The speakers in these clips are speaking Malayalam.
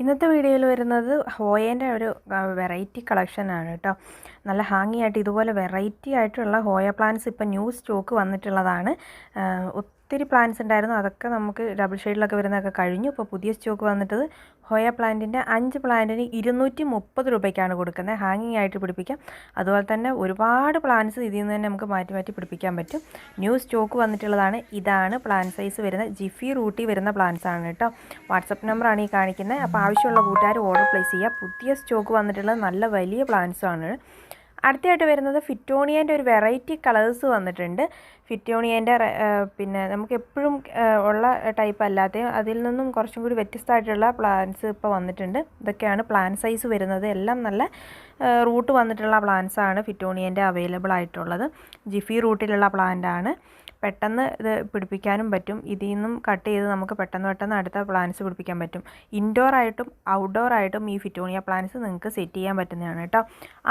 ഇന്നത്തെ വീഡിയോയിൽ വരുന്നത് ഹോയേൻ്റെ ഒരു വെറൈറ്റി കളക്ഷനാണ് കേട്ടോ. നല്ല ഹാങ്ങി ആയിട്ട് ഇതുപോലെ വെറൈറ്റി ആയിട്ടുള്ള ഹോയ പ്ലാന്റ്സ് ഇപ്പം ന്യൂ സ്റ്റോക്ക് വന്നിട്ടുള്ളതാണ്. ഒത്തിരി പ്ലാന്റ്സ് ഉണ്ടായിരുന്നു, അതൊക്കെ നമുക്ക് ഡബിൾ ഷെയ്ഡിലൊക്കെ വരുന്നതൊക്കെ കഴിഞ്ഞു. ഇപ്പോൾ പുതിയ സ്റ്റോക്ക് വന്നിട്ടത് ഹോയ പ്ലാന്റിൻ്റെ 5 പ്ലാന്റിന് 230 രൂപയ്ക്കാണ് കൊടുക്കുന്നത്. ഹാങ്ങിങ് ആയിട്ട് പിടിപ്പിക്കാം. അതുപോലെ തന്നെ ഒരുപാട് പ്ലാന്റ്സ് ഇതിൽ നിന്ന് തന്നെ നമുക്ക് മാറ്റി മാറ്റി പിടിപ്പിക്കാൻ പറ്റും. ന്യൂ സ്റ്റോക്ക് വന്നിട്ടുള്ളതാണ്. ഇതാണ് പ്ലാന്റ് സൈസ് വരുന്ന ജിഫി റൂട്ടി വരുന്ന പ്ലാന്റ്സ് ആണ് കേട്ടോ. വാട്സപ്പ് നമ്പറാണ് ഈ കാണിക്കുന്നത്. അപ്പോൾ ആവശ്യമുള്ള കൂട്ടുകാർ ഓർഡർ പ്ലേസ് ചെയ്യുക. പുതിയ സ്റ്റോക്ക് വന്നിട്ടുള്ളത് നല്ല വലിയ പ്ലാന്റ്സ് ആണ്. അടുത്തായിട്ട് വരുന്നത് ഫിറ്റോണിയൻ്റെ ഒരു വെറൈറ്റി കളേഴ്സ് വന്നിട്ടുണ്ട്. ഫിറ്റോണിയൻ്റെ പിന്നെ നമുക്ക് എപ്പോഴും ഉള്ള ടൈപ്പ് അല്ലാതെ അതിൽ നിന്നും കുറച്ചും കൂടി വ്യത്യസ്തമായിട്ടുള്ള പ്ലാന്റ്സ് ഇപ്പോൾ വന്നിട്ടുണ്ട്. ഇതൊക്കെയാണ് പ്ലാന്റ് സൈസ് വരുന്നത്. എല്ലാം നല്ല റൂട്ട് വന്നിട്ടുള്ള പ്ലാന്റ്സ് ആണ് ഫിറ്റോണിയൻ്റെ അവൈലബിൾ ആയിട്ടുള്ളത്. ജിഫി റൂട്ടിലുള്ള പ്ലാന്റ് ആണ്. പെട്ടെന്ന് ഇത് പിടിപ്പിക്കാനും പറ്റും. ഇതിൽ നിന്നും കട്ട് ചെയ്ത് നമുക്ക് പെട്ടെന്ന് അടുത്ത പ്ലാന്റ്സ് പിടിപ്പിക്കാൻ പറ്റും. ഇൻഡോർ ആയിട്ടും ഔട്ട്ഡോർ ആയിട്ടും ഈ ഫിറ്റോണിയ പ്ലാന്റ്സ് നിങ്ങൾക്ക് സെറ്റ് ചെയ്യാൻ പറ്റുന്നതാണ് കേട്ടോ.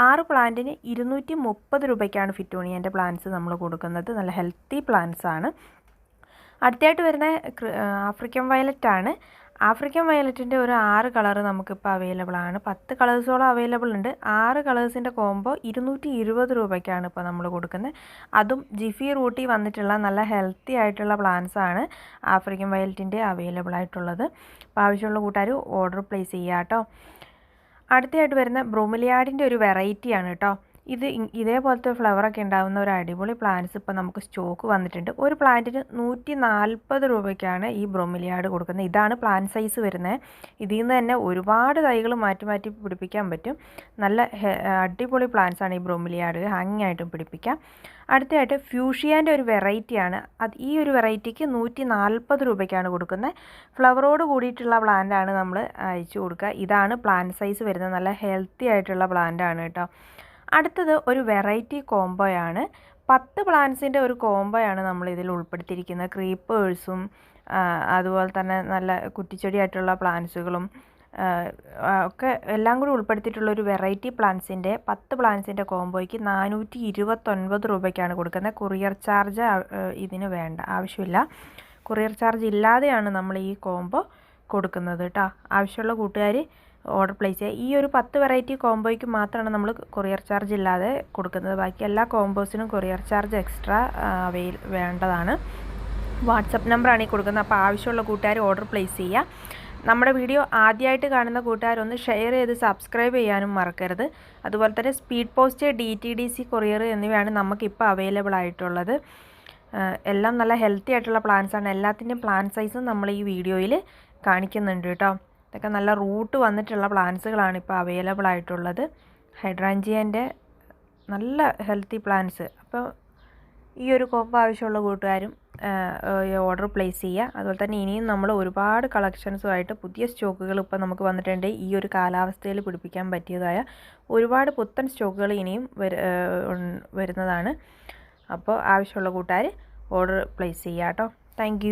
6 പ്ലാന്റിന് 230 രൂപയ്ക്കാണ് ഫിറ്റോണിയൻ്റെ പ്ലാന്റ്സ് നമ്മൾ കൊടുക്കുന്നത്. നല്ല ഹെൽത്തി പ്ലാന്റ്സ് ആണ്. അടുത്തായിട്ട് വരുന്ന ആഫ്രിക്കൻ വയലറ്റ് ആണ്. ആഫ്രിക്കൻ വയലറ്റിൻ്റെ ഒരു 6 കളറ് നമുക്കിപ്പോൾ അവൈലബിൾ ആണ്. 10 കളേഴ്സോളം അവൈലബിൾ ഉണ്ട്. 6 കളേഴ്സിൻ്റെ കോംബോ 220 രൂപയ്ക്കാണ് ഇപ്പോൾ നമ്മൾ കൊടുക്കുന്നത്. അതും ജിഫി റൂട്ടി വന്നിട്ടുള്ള നല്ല ഹെൽത്തി ആയിട്ടുള്ള പ്ലാന്റ്സ് ആണ് ആഫ്രിക്കൻ വയലറ്റിൻ്റെ അവൈലബിൾ ആയിട്ടുള്ളത്. അപ്പോൾ ആവശ്യമുള്ള കൂട്ടുകാർ ഓർഡർ പ്ലേസ് ചെയ്യുക കേട്ടോ. അടുത്തായിട്ട് വരുന്ന ബ്രൊമിലിയാഡിൻ്റെ ഒരു വെറൈറ്റിയാണ് കേട്ടോ. ഇതേപോലത്തെ ഫ്ലവറൊക്കെ ഉണ്ടാകുന്ന ഒരു അടിപൊളി പ്ലാന്റ്സ് ഇപ്പോൾ നമുക്ക് സ്റ്റോക്ക് വന്നിട്ടുണ്ട്. ഒരു പ്ലാന്റിന് 140 രൂപയ്ക്കാണ് ഈ ബ്രൊമിലിയാഡ് കൊടുക്കുന്നത്. ഇതാണ് പ്ലാന്റ് സൈസ് വരുന്നത്. ഇതിൽ നിന്ന് തന്നെ ഒരുപാട് തൈകൾ മാറ്റി മാറ്റി പിടിപ്പിക്കാൻ പറ്റും. നല്ല അടിപൊളി പ്ലാന്റ്സ് ആണ് ഈ ബ്രൊമിലിയാഡ്. ഹാങ്ങിങ് ആയിട്ടും പിടിപ്പിക്കാം. അടുത്തതായിട്ട് ഫ്യൂഷിയാൻ്റെ ഒരു വെറൈറ്റിയാണ്. ഈ ഒരു വെറൈറ്റിക്ക് 140 രൂപയ്ക്കാണ് കൊടുക്കുന്നത്. ഫ്ലവറോട് കൂടിയിട്ടുള്ള പ്ലാന്റാണ് നമ്മൾ അയച്ചു കൊടുക്കുക. ഇതാണ് പ്ലാന്റ് സൈസ് വരുന്നത്. നല്ല ഹെൽത്തി ആയിട്ടുള്ള പ്ലാന്റ് ആണ് കേട്ടോ. അടുത്തത് ഒരു വെറൈറ്റി കോംബോയാണ്. 10 പ്ലാന്റ്സിൻ്റെ ഒരു കോംബോയാണ് നമ്മൾ ഇതിൽ ഉൾപ്പെടുത്തിയിരിക്കുന്നത്. ക്രീപ്പേഴ്സും അതുപോലെ തന്നെ നല്ല കുറ്റിച്ചെടിയായിട്ടുള്ള പ്ലാന്റ്സുകളും ഒക്കെ എല്ലാം കൂടി ഉൾപ്പെടുത്തിയിട്ടുള്ള ഒരു വെറൈറ്റി പ്ലാന്റ്സിൻ്റെ 10 പ്ലാന്റ്സിൻ്റെ കോംബോയ്ക്ക് 429 രൂപയ്ക്കാണ് കൊടുക്കുന്നത്. കൊറിയർ ചാർജ് ഇതിന് ആവശ്യമില്ല. കൊറിയർ ചാർജ് ഇല്ലാതെയാണ് നമ്മൾ ഈ കോംബോ കൊടുക്കുന്നത് കേട്ടോ. ആവശ്യമുള്ള കൂട്ടുകാർ ഓർഡർ പ്ലേസ് ചെയ്യുക. ഈ ഒരു 10 വെറൈറ്റി കോംബോയ്ക്ക് മാത്രമാണ് നമ്മൾ കൊറിയർ ചാർജ് ഇല്ലാതെ കൊടുക്കുന്നത്. ബാക്കി എല്ലാ കോംബോസിനും കൊറിയർ ചാർജ് എക്സ്ട്രാ വേണ്ടതാണ്. വാട്സപ്പ് നമ്പറാണ് ഈ കൊടുക്കുന്നത്. അപ്പോൾ ആവശ്യമുള്ള കൂട്ടുകാർ ഓർഡർ പ്ലേസ് ചെയ്യുക. നമ്മുടെ വീഡിയോ ആദ്യമായിട്ട് കാണുന്ന കൂട്ടുകാരൊന്ന് ഷെയർ ചെയ്ത് സബ്സ്ക്രൈബ് ചെയ്യാനും മറക്കരുത്. അതുപോലെ തന്നെ സ്പീഡ് പോസ്റ്റ്, DTDC കൊറിയർ എന്നിവയാണ് നമുക്കിപ്പോൾ അവൈലബിൾ ആയിട്ടുള്ളത്. എല്ലാം നല്ല ഹെൽത്തി ആയിട്ടുള്ള പ്ലാന്റ്സ് ആണ്. എല്ലാത്തിൻ്റെയും പ്ലാന്റ് സൈസും നമ്മൾ ഈ വീഡിയോയിൽ കാണിക്കുന്നുണ്ട് കേട്ടോ. ഇതൊക്കെ നല്ല റൂട്ട് വന്നിട്ടുള്ള പ്ലാന്റ്സുകളാണ് ഇപ്പോൾ അവൈലബിൾ ആയിട്ടുള്ളത്. ഹൈഡ്രാഞ്ചിയൻ്റെ നല്ല ഹെൽത്തി പ്ലാന്റ്സ്. അപ്പോൾ ഈ ഒരു കോംബോ ആവശ്യമുള്ള കൂട്ടുകാരും ഓർഡർ പ്ലേസ് ചെയ്യുക. അതുപോലെ തന്നെ ഇനിയും നമ്മൾ ഒരുപാട് കളക്ഷൻസുമായിട്ട് പുതിയ സ്റ്റോക്കുകൾ ഇപ്പോൾ നമുക്ക് വന്നിട്ടുണ്ട്. ഈ ഒരു കാലാവസ്ഥയിൽ പിടിപ്പിക്കാൻ പറ്റിയതായ ഒരുപാട് പുത്തൻ സ്റ്റോക്കുകൾ ഇനിയും വരുന്നതാണ്. അപ്പോൾ ആവശ്യമുള്ള കൂട്ടുകാർ ഓർഡർ പ്ലേസ് ചെയ്യുക കേട്ടോ. താങ്ക്